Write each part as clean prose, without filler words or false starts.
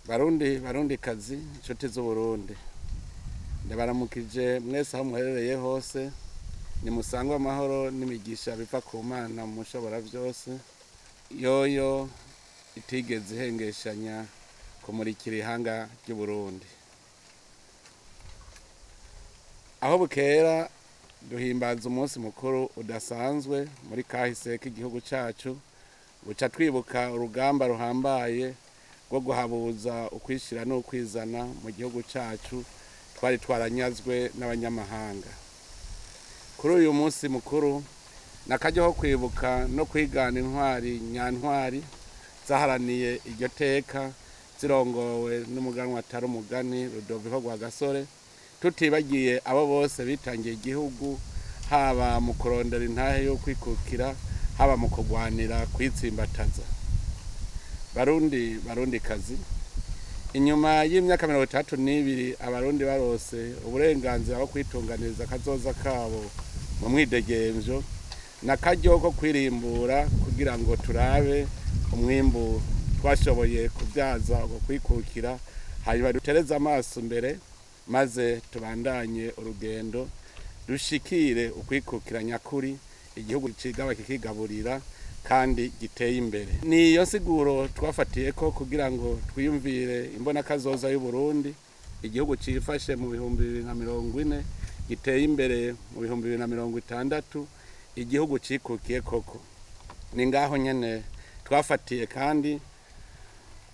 Barundi kazi inshuti z'Uburundi ndabaramukije mwese aho muherereye hose ni musangwa amahoro n'imigisha biva ku Mana mushobora byose yoyo itigeze ihengeshanya kumurikira ihanga ry'Uburundi. Aho bukera duhimbaza umunsi mukuru udasanzwe muri kahise k'igihugu cacu, buca twibuka urugamba ruhambaye rwo guhabuza ukwishira no kwizana mu gihugu cacu twari twaranyazwe n'abanyamahanga. Kuri uyu munsi mukuru nakajyaho kwibuka no kwigana intwari nyantwari zaharaniye iryo teka zirongowe n'umuganwa atari umugani Rudoviko Rwagasore, tutibagiye abo bose bitangiye igihugu haba mu kurondera intahe yo kwikukira haba mu kurwanira kwitsimbataza. Barundi kazi, inyuma y'imyaka 32 abarundi barose uburenganzira bwo kwitunganiriza kazoza kabo mu mwidegemvyo nakaryo ko kwirimbura kugira ngo turabe umwimbu twashoboye kubyaza uko kwikukira, hanyuma dutereze amaso imbere maze tubandanye urugendo dushikire ukwikukira nyakuri igihugu cigaba kikigaburira kandi giteye imbere. Niyo siguro twafatiye ko kugira ngo twiyumvire imbona kazoza y'u Burundi, igihugu cifashe mu 2040 giteye imbere mu 2060, igihugu cikukiye koko. Ni ngaho nyene twafatiye kandi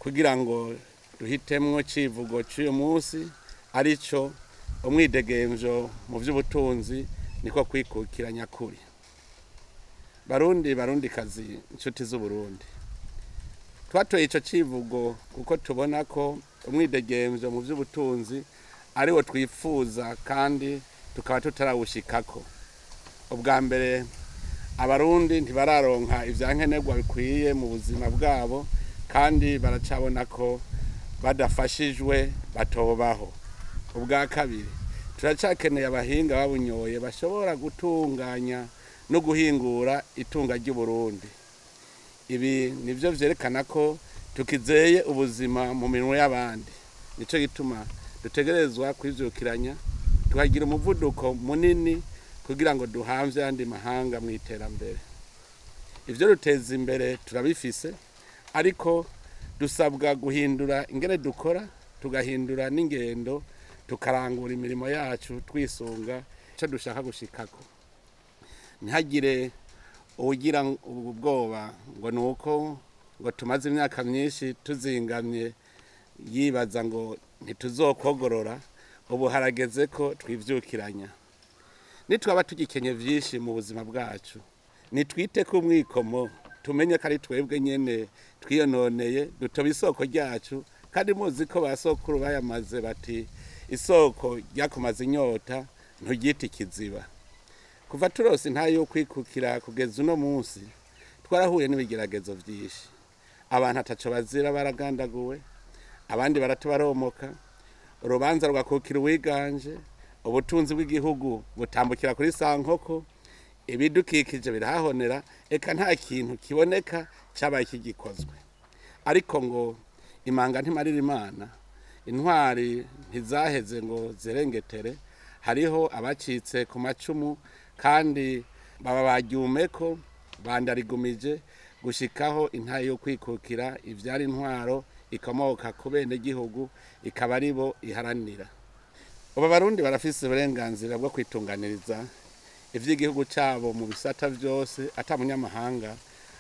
kugira ngo duhitemwo civugo cy'uyu munsi arico umwidegemvyo mu vy'ubutunzi niko kwikukira nyakuri. Barundi kazi inshuti z'Uburundi, twatoye ico civugo kuko tubona ko umwidegemvyo mu vy'ubutunzi ariwo twifuza kandi tukaba tutarawushikako. Ubwa mbere abarundi ntibararonka ivyankenerwa bikwiye mu buzima bwabo kandi baracabona ko badafashijwe batobaho. Ubwa kabiri turacakeneye abahinga babunyoye bashobora gutunganya no guhingura itunga ry'u Burundi. Ibi nivyo vyerekana ko tukizeye ubuzima mu minwe y'abandi. Nico gituma dutegerezwa kwivyukiranya tukagira umuvuduko munini kugira ngo duhamvye andi mahanga mu iterambere. Ivyo ruteza imbere turabifise, ariko dusabwa guhindura ingene dukora, tugahindura n'ingendo, tukarangura imirimo yacu twisunga ico dushaka gushikako. Ntihagire ugira ubwoba ngo nuko ngo tumaze imyaka myinshi tuzingamye yibaza ngo ntituzokogorora. Ubu harageze ko twivyukiranya. Nitwaba tugikenye vyinshi mu buzima bwacu, nitwite ku mwikomo tumenye ko ari twebwe nyene twiyononeye, dutoba isoko ryacu, kandi muzi ko basokuru bayamaze bati isoko ryakumaze inyota ntugite ikiziba. Kuva turose ntayo yo kwikukira kugeza uno munsi twarahuye n'ibigeragezo vyinshi. Abantu ataco bazira baragandaguwe, abandi baratubaromoka, urubanza rwakukira uwiganje, ubutunzi bw'igihugu butambukira kuri sankoko, ibidukikije birahonera, eka nta kintu kiboneka cabaye kigikozwe. Ariko ngo imanga ntimarira Imana, intwari ntizaheze ngo zirengetere. Hariho abacitse ku macumu kandi baba baryumeko bandarigumije gushikaho intaye yo kwikukira ivyari intwaro ikomoka ku bene gihugu ikaba aribo iharanira. Ubu Barundi barafise uburenganzira bwo kwitunganiriza ivy'igihugu cabo mu bisata vyose, ata munyamahanga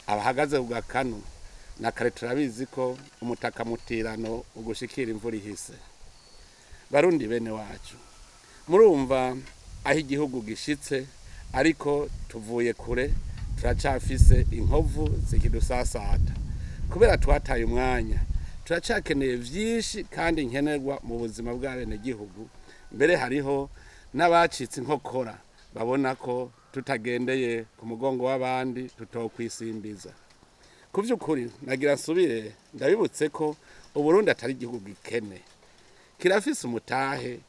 abahagaze ku gakanu. Na kare turabizi ko umutaka mutirano ugushikira imvura ihise. Barundi bene wacu, murumva aho igihugu gishitse, ariko tuvuye kure, turacafise inkovu zikidusasata kubera twataye umwanya. Turacakeneye vyinshi kandi nkenerwa mu buzima bw'abene gihugu. Mbere hariho n'abacitse inkokora babona ko tutagendeye ku mugongo w'abandi tutokwisimbiza. Kuvyukuri nagira nsubire ndabibutse ko Uburundi atari igihugu gikene, kirafise umutahe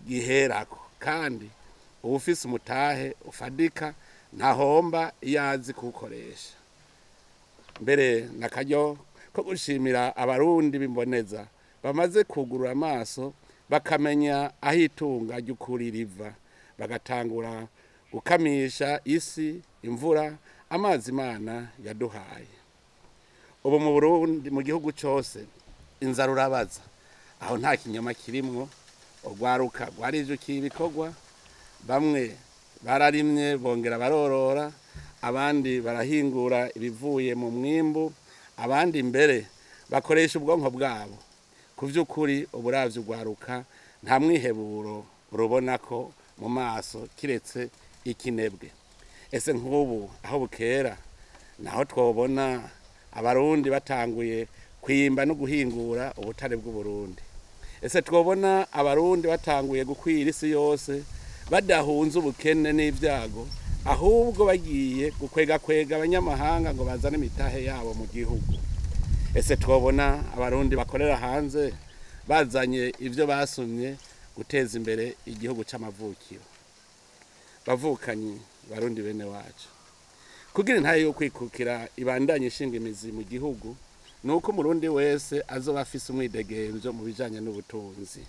giherako, kandi ubufise umutahe ufadika ntahomba yazi kukoresha. Mbere nakaryo ko gushimira abarundi bimboneza bamaze kugurura amaso bakamenya aho itunga ry'ukuri riva, bagatangura gukamisha isi, imvura, amazi Imana yaduhaye. Ubu mu Burundi, mu gihugu cyose inzara urabaza, aho nta kinyoma kirimwo. Urwaruka rwarijukiye ibikorwa, bamwe bararimye bongera barorora, abandi barahingura ibivuye mu mwimbu, abandi mbere bakoresha ubwonko bwabo. Ku by'ukuri uburavyi urwaruka nta mwiheburo urubona ko mu maso kiretse ikinebwe. Ese nk'ubu aho bukera naho twobona Abarundi batanguye kwimba no guhingura ubutare bw'Uburundi. Ese twobona Abarundi batanguye gukwira isi yose badahunze ubukene n'ibyago, ahubwo bagiye gukwega abanyamahanga ngo bazane imitahe yabo mu gihugu. Ese twobona Abarundi bakorera hanze bazanye ivyo basumye guteza imbere igihugu c'amavukiro. Bavukanyi Barundi bene wacu, kugira intahe yo kwikukira ibandanye ishinga imizi mu gihugu, nuko umurundi wese azoba afise umwidegemvyo mu bijanye n'ubutunzi.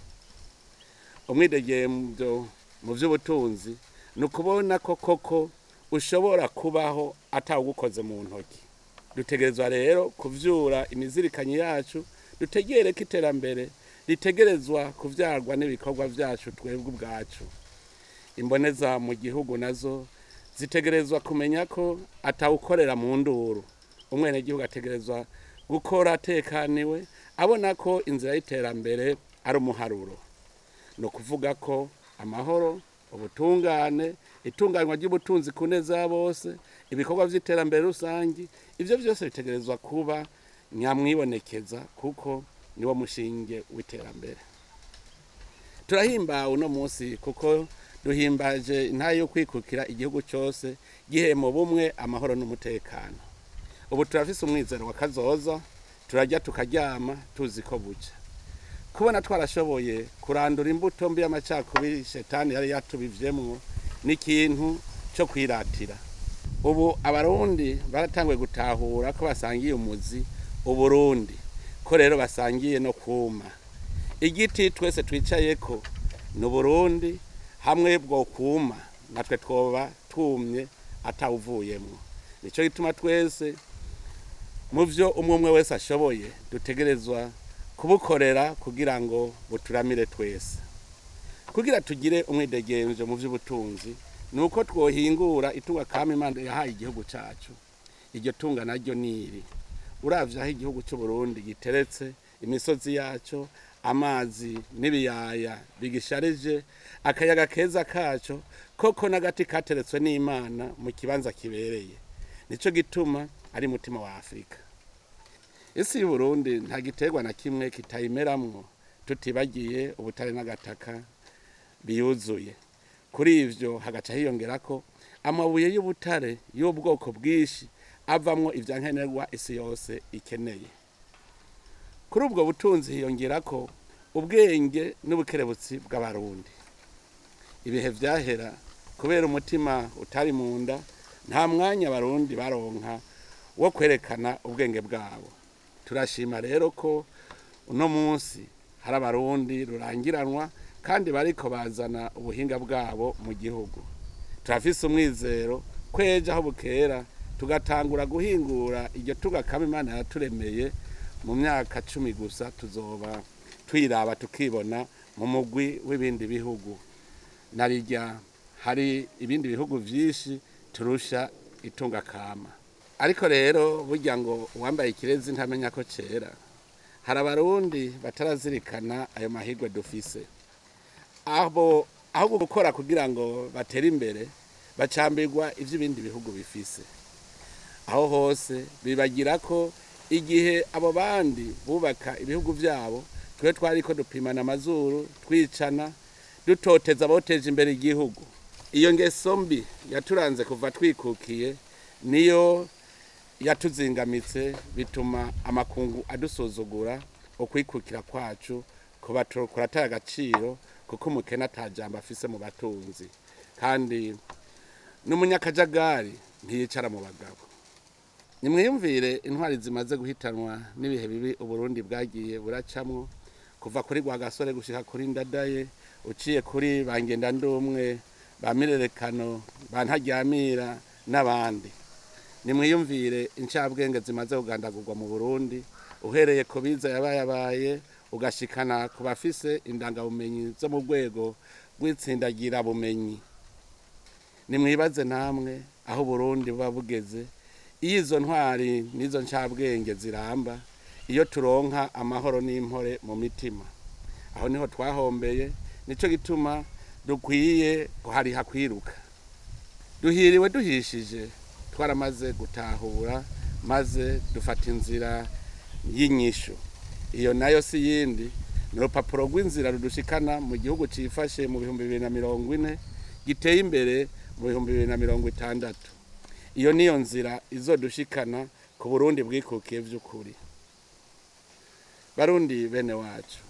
Umwidegemvyo mu vy'ubutunzi ni ukubona ko koko ushobora kubaho atawugukoze mu ntoki. Dutegerezwa rero kuvyura imizirikanyi yacu, dutegere ko iterambere ritegerezwa kuvyarwa n'ibikorwa vyacu twebwe ubwacu. Imboneza mu gihugu nazo zitegerezwa kumenya ko atawukorera mu nduru. Umwenegihugu ategerezwa gukora atekaniwe, abona ko inzira y'iterambere ari umuharuro. No kuvuga ko amahoro, ubutungane, itunganywa ry'ubutunzi ku neza ya bose, ibikorwa vy'iterambere rusangi, ivyo vyose bitegerezwa kuba nyamwibonekeza, kuko niwo mushinge w'iterambere. Turahimbawe uno munsi kuko duhimbaje intahe yo kwikukira igihugu cyose gihema bumwe, amahoro n'umutekano. Ubu turafise umwizero wa kazoza, turarya tukaryama tuzi ko buca. Kubona twarashoboye kurandura imbuto mbi y'amacakubiri shetani yari yatubivyemwo n'ikintu cyo kwiratira. Ubu Abarundi baratanguye gutahura ko basangiye umuzi Uburundi, ko rero basangiye no kuma. Igiti twese twicayeko ni Uburundi, hamwe bwo kuma natwe twoba tumye atawuvuyemwo. Nico gituma twese mu vyo umwe wese ashoboye dutegerezwa kubukorera kugira ngo buturamire twese. Kugira tugire umwidegemvyo mu vy'ubutunzi, nuko twohingura itunga kama Imana yahaye igihugu cacu. Iryo tunga naryo niri. Uravye aho igihugu cy'u Burundi giteretse, imisozi yaco, amazi n'ibiyaya bigisharije, akayaga keza kaco, koko n'agati kateretswe n'Imana mu kibanza kibereye. Nico gituma ari mutima wa Afrika. Isi y'u Burundi nta giterwa na kimwe kitayimeramwo tutibagiye ubutare n'agataka biyuzuye. Kuri ivyo hagaca hiyongerako amabuye y'ubutare y'ubwoko bwishi avamwo ivyankenerwa isi yose ikeneye. Kuri ubwo butunzi hiyongerako ubwenge n'ubukerebutsi bw'Abarundi. Ibihe vyahera kubera umutima utari mu nda, nta mwanya Abarundi baronka wo kwerekana ubwenge bwabo. Turashima rero ko uno munsi hari Abarundi rurangiranwa kandi bariko bazana ubuhinga bwabo mu gihugu. Turafise umwizero kweje aho bukera tugatangura guhingura iryo tunga kama Imana yaturemeye, mu myaka 10 gusa tuzoba twiraba tukibona mu mugwi w'ibindi bihugu. Narirya hari ibindi bihugu vyinshi turusha itunga kama. Ariko rero burya ngo uwambaye ikirezi ntamenya ko cera. Hari Abarundi batarazirikana ayo mahirwe dufise. Aho gukora kugira ngo batere imbere, bacambirwa ivy'ibindi bihugu bifise. Aho hose bibagira ko igihe abo bandi bubaka ibihugu vyabo, twe twariko dupimana amazuru, twicana, dutoteza aboteje imbere igihugu. Iyo ngeso mbi yaturanze kuva twikukiye niyo yatuzingamitse, bituma amakungu adusuzugura, ukwikukira kwacu kuba kurataya agaciro, kuko umukene atajambo afise mu batunzi, kandi n'umunyakajagari ntiyicara mu bagabo. Nimwiyumvire intwari zimaze guhitanwa n'ibihe bibi Uburundi bwagiye buracamwo, kuva kuri Rwagasore gushika kuri Ndadaye, uciye kuri Bangendandumwe, ba Mirerekano, ba Ntaryamira n'abandi. Nimwiyumvire incabwenge zimaze kugandagurwa mu Burundi, uhereye ku biza yabaye ugashikana ku bafise indangabumenyi zo mu rwego rw'itsindagira bumenyi. Nimwibaze namwe aho Burundi buba bugeze, iyo izo ntwari n'izo ncabwenge ziramba, iyo turonka amahoro n'impore mu mitima. Aho niho twahombeye, nico gituma dukwiye kuhariha kwiruka. Duhiriwe duhishije, twaramaze gutahura maze dufata inzira y'inyishu. Iyo nayo si yindi, ni urupapuro rw'inzira rudushikana mu gihugu cifashe mu 2040 giteye imbere mu 2060. Iyo niyo nzira izodushikana ku Burundi bwikukiye vy'ukuri. Barundi bene wacu,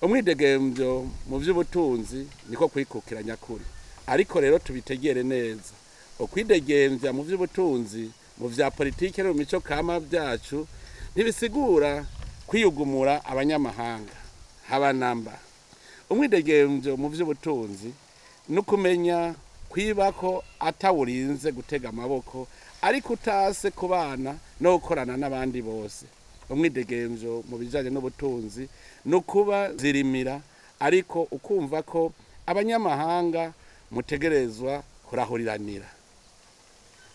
umwidegemvyo mu vy'ubutunzi niko kwikukira nyakuri. Ariko rero tubitegere neza, ukwidegemvya mu vy'ubutunzi, mu vya politike no mu mico kama vyacu ntibisigura kwiyugumura abanyamahanga. Haba namba. Umwidegemvyo mu vy'ubutunzi no kumenya kwibako atawurinze gutega amaboko, ariko utase kubana no gukorana n'abandi bose. Umwidegemvyo mu bijanye n'ubutunzi no kuba zirimira, ariko ukumva ko abanyamahanga mutegerezwa kurahuriranira.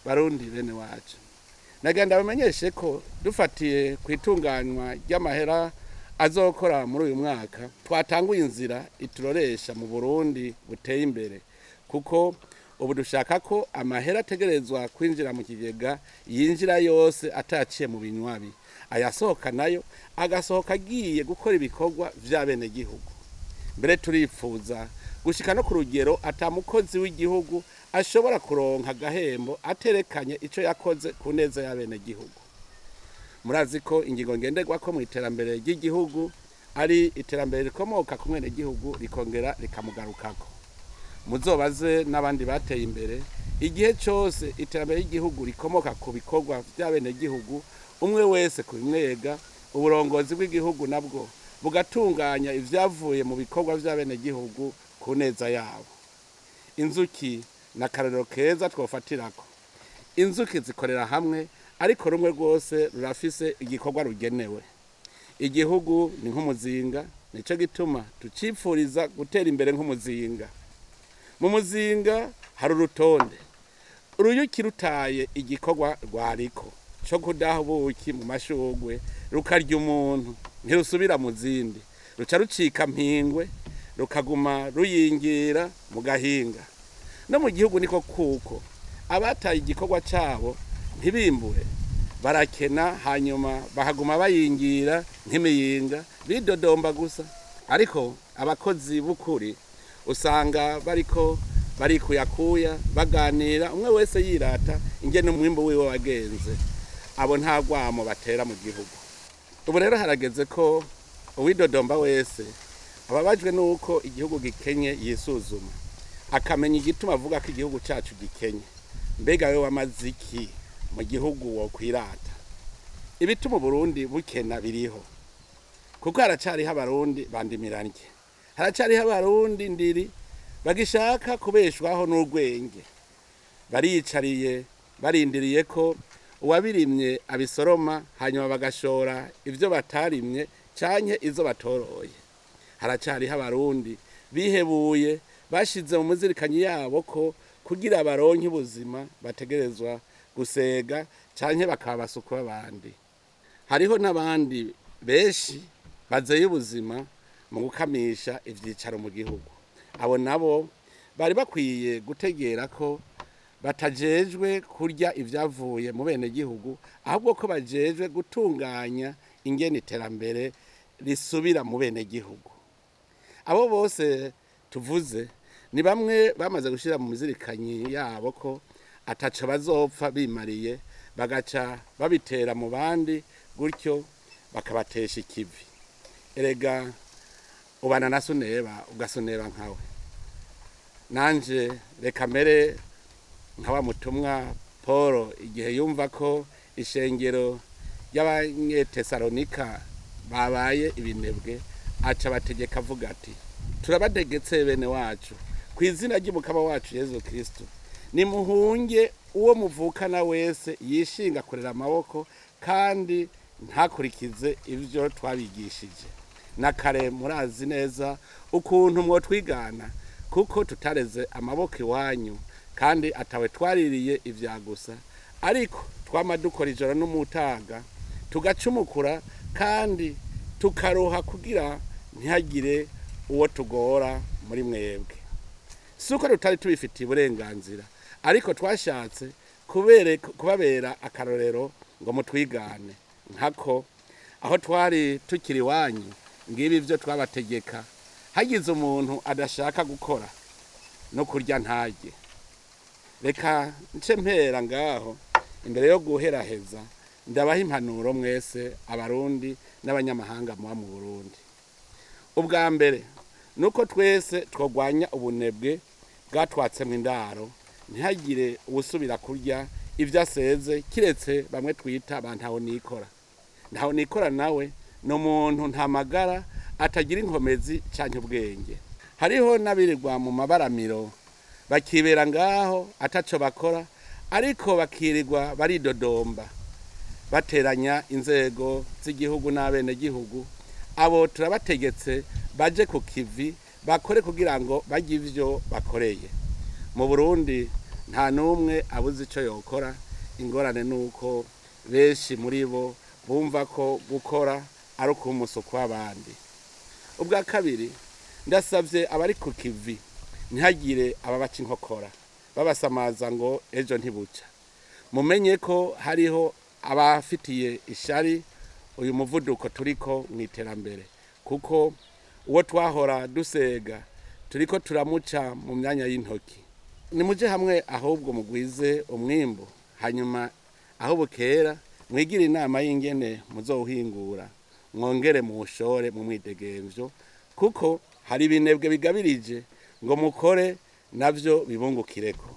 Barundi bene wacu, nagenda bamenyeshe ko dufatiye kwitunganywa ry'amahera azokora muri uyu mwaka, twatanguye inzira ituroresha mu Burundi buteye imbere, kuko ubu dushaka ko amahera ategerezwa kwinjira mu kigega yinjira yose ataciye mu binywabi, ayasohoka nayo agasohoka agiye gukora ibikorwa vy'abene gihugu. Mbere turifuza gushika no ku rugero atamukozi w'igihugu ashobora kuronka agahembo aterekanye ico yakoze ku neza y'abene gihugu. Murazi ko ingingo ngenderwako mu iterambere ry'igihugu ari iterambere rikomoka ku mwene gihugu rikongera rikamugarukako. Muzobaze n'abandi bateye imbere, igihe cyose iterambere ry'igihugu rikomoka ku bikorwa by'abene gihugu, umwe wese kubimwega, uburongozi bw'igihugu nabwo bugatunganya ivyavuye mu bikorwa by'abene gihugu ku neza yabo. Inzuki na karero keza twofatirako. Inzuki zikorera hamwe, ariko rumwe rwose rurafise igikorwa rugenewe. Igihugu ni nk'umuzinga, nico gituma tucipfuriza gutera imbere nk'umuzinga. Mu muzinga hari urutonde. Uruyuki rutaye igikorwa rwariko cyo kudaha ubuki mu mashugwe rukarya umuntu, ntirusubira mu zindi, ruca rucika mpingwe, rukaguma ruyingira mu gahinga. No mu gihugu niko kuko abataye igikorwa cabo ntibimbure, barakena, hanyuma bahaguma bayingira nk'imiyinga, bidodomba gusa. Ariko abakozi b'ukuri usanga bariko barikuyakuya, baganira, umwe wese yirata ingene umwimbo wiwe wagenze. Abo nta rwamo batera mu gihugu. Ubu rero harageze ko uwidodomba wese ababajwe nuko igihugu gikenye yisuzuma, akamenya igituma avuga ko igihugu cacu gikenye. Mbega wewe wamaziki mu gihugu wo kwirata? Ibituma Burundi bukena biriho, kuko haracariho Abarundi bandimiranye, haracariho Abarundi ndiri bagishaka kubeshwaho n'urwenge. Bariyicariye barindiriye ko uwabirimye abisoroma, hanyuma bagashora ivyo batarimye canke izo batoroye. Haracariho Abarundi bihebuye, bashize mu muzirikanyi yabo ko kugira baronke ubuzima bategerezwa gusega canke bakabasuka abandi. Hariho n'abandi benshi bazeye ubuzima mu gukamisha ivyicaro mu gihugu. Abo nabo bari bakwiye gutegera ko batajejwe kurya ivyavuye mu bene gihugu, ahubwo ko bajejwe gutunganya ingene iterambere risubira mu bene gihugu. Abo bose tuvuze ni bamwe bamaze gushira mu mizirikanyi yabo ko ataco bazopfa bimariye, bagaca babitera mu bandi, gutyo bakabatesha ikivi. Erega ubana na suneba ugasonera nkawe. Nanje reka mbere nkawa mutumwa Paul igihe yumva ko ishengero y'Abanyetesalonika babaye ibinebwe, aca bategeka avuga ati turabategetse bene wacu ku izina ry'umukama wacu Yezu Kristo nimuhunge uwo muvukana wese yishinga kurera amaboko kandi ntakurikize ibyo twabigishije na kare murazi neza ukuntu mwotwigana kuko tutareze amaboko iwanyu kandi atawe twaririye ivya gusa ariko twama dukora ijoro n'umutaga tugacumukura kandi tukaroha kugira ntihagire uwo tugora muri mwebwe suko tutari tubifitiye uburenganzira ariko twashatse kubabera akarorero ngo mutwigane nkako aho twari tukiri wanyu ngibi byo twabategeka hagize umuntu adashaka gukora no kurya ntajye reka nce mpera ngaho imbere yo guheraheza ndabaha impanuro mwese abarundi n'abanyamahanga muba mu Burundi ubwa mbere nuko twese twogwanya ubunebwe bwatwatsemo indaro ntihagire ubusubira kurya ibyo aseze kiretse bamwe twita bantaho nikora ntaho nikora nawe no muntu nta magara atagira inkomezi cyane ubwenge hariho nabirirwa mu mabaramiro bakibera ngaho ataco bakora ariko bakirirwa baridodomba bateranya inzego z'igihugu n'abene gihugu abo turabategetse baje ku kivi bakore kugira ngo bajye ivyo bakoreye mu Burundi nta numwe abuze ico yokora ingorane nuko benshi muri bo bumva ko gukora ari ukumusuku w'abandi ubwa kabiri ndasavye abari ku kivi ntihagire ababaca inkokora babasamaza ngo ejo ntibuca mumenye ko hariho abafitiye ishari uyu muvuduko turiko mwiterambere kuko uwo twahora dusega turiko turamuca mu myanya y'intoki nimuje hamwe ahubwo mugwize umwimbo hanyuma aho bukera mwigira inama y'ingene muzohingura mwongere mushore mu mwidegemvyo kuko hari binebwe bigabirije ngo mukore navyo bibungukireko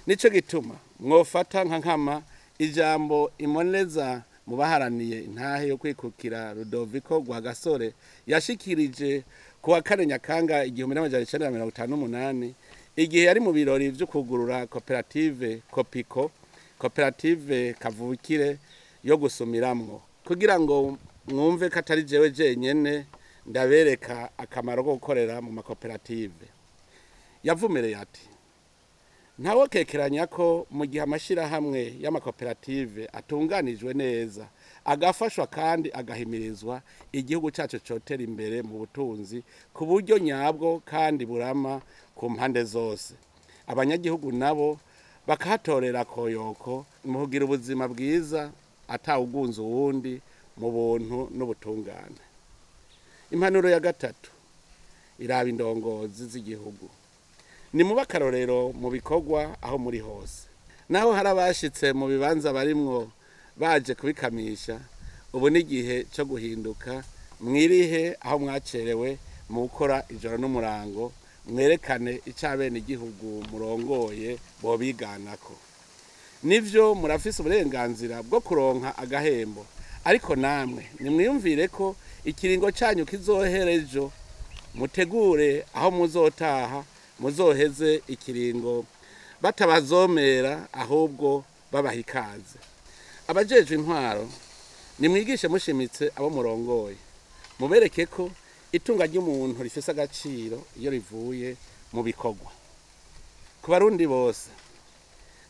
nico gituma mwofata nkama ijambo imoneza mubaharaniye intahe yo kwikukira Rudoviko Rwagasore yashikirije kuwa kane Nyakanga 1958 igihe yari mu birori byo kugurura koperative koperative kavukire yo gusumiramwo kugira ngo mwumve katari jewe jenyene ndabereka akamaro ko gukorera mu makoperative yavumereye ati ntawo kekeranya ko mu gihe amashira hamwe y'amakoperative atunganijwe neza agafashwa kandi agahimirizwa igihugu cyacu cotera imbere mu butunzi ku buryo nyabwo kandi burama ku mpande zose abanyagihugu nabo bakahatorera koyoko mu kugira ubuzima bwiza atawugunze uwundi mu buntu n'ubutungane impanuro ya gatatu iraba indongozi z'igihugu ni mu bakarorero mu bikorwa aho muri hose naho harabashitse mu bibanza barimwo baje kubikamisha ubu n'igihe cyo guhinduka mwirihe aho mwacerewe mu gukora ijoro n'umurango mwerekane icabene igihugu murongoye bobiganako nivyo murafise uburenganzira bwo kuronka agahembo ariko namwe nimwiyumvire ko ikiringo cyanyu kizoherejo mutegure aho muzotaha muzoheze ikiringo batabazomera ahubwo babahikaze abajeje intwaro nimwigishe mushimitse abo murongoye mubereke ko itunga ry'umuntu rifise agaciro iyo rivuye mu bikorwa ku barundi bose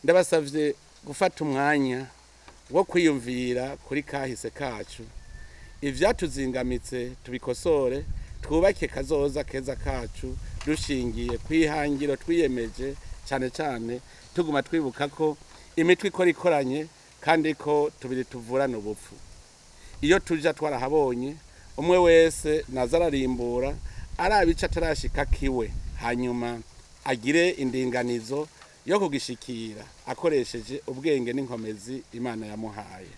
ndabasavye gufata umwanya wo kwiyumvira kuri kahise kacu ivyatuzingamitse tubikosore twubake kazoza keza kacu dushingiye kwihangiro twiyemeje cyane cyane tuguma twibuka ko imitwe ikora ikoranye kandi ko tubiri tuvurana ubupfu iyo tuja twarahabonye umwe wese nazararimbura arabica atarashika kiwe hanyuma agire indinganizo yo kugishikira akoresheje ubwenge n'inkomezi Imana yamuhaye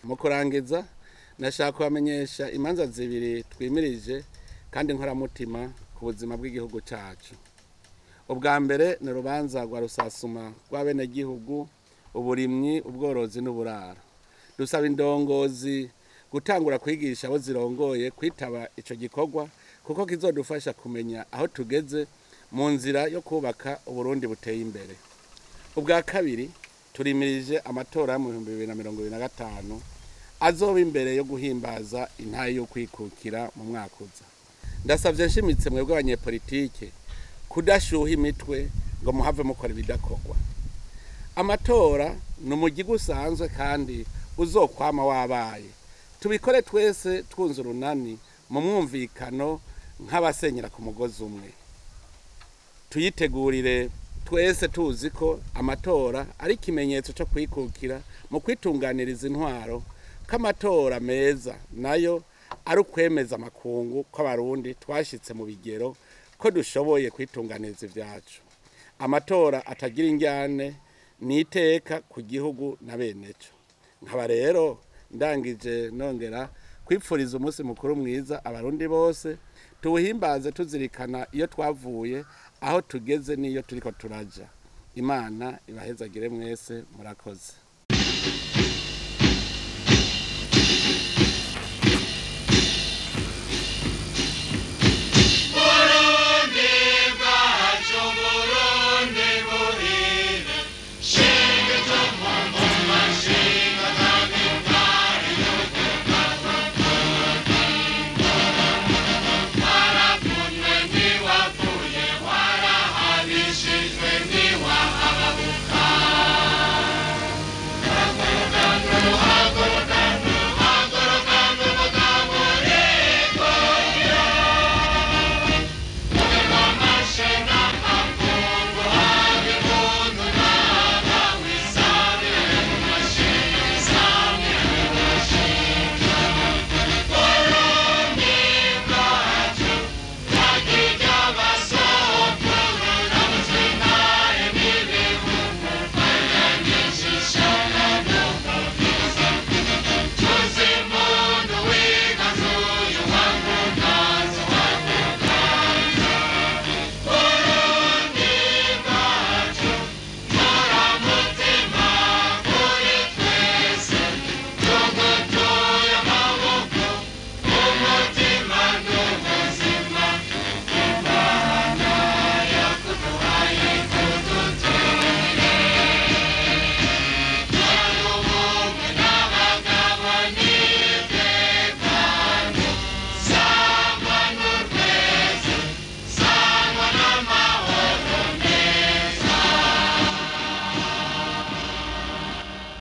mu kurangiza nashaka kubamenyesha imanza zibiri twimirije kandi nkoramutima ku buzima bw'igihugu cyacu ubwa mbere ni urubanza rwa rusasuma rw'abenegihugu uburimyi ubworozi n'uburaro dusaba indongozi gutangura kwigisha abo zirongoye kwitaba ico gikorwa kuko kizodufasha kumenya aho tugeze mu nzira yo kubaka Uburundi buteye imbere. Ubwa kabiri turimirije amatora mu 2025 azoba imbere yo guhimbaza intayi yo kwikukira mu mwaka uza. Ndasavye nshimitse mwebwe abanyepolitike kudashuha imitwe ngo muhave mukora ibidakorwa. Amatora ni umugigo usanzwe kandi uzokwama wabaye. Tubikore twese twunze urunani mu mwumvikano nk'abasenyera ku mugozi umwe. Tuyitegurire twese tuzi ko amatora ari ikimenyetso cyo kwikukira mu kwitunganiriza intwaro, k'amatora meza nayo ari ukwemeza amakungu ko Abarundi twashitse mu bigero ko dushoboye kwitunganiriza ivyacu. Amatora atagira injyane ni iteka ku gihugu na beneco. Nkaba rero ndangije nongera kwipfuriza umunsi mukuru mwiza Abarundi bose, tuwuhimbaze tuzirikana iyo twavuye, aho tugeze n'iyo turiko turaja. Imana ibahezagire mwese, murakoze.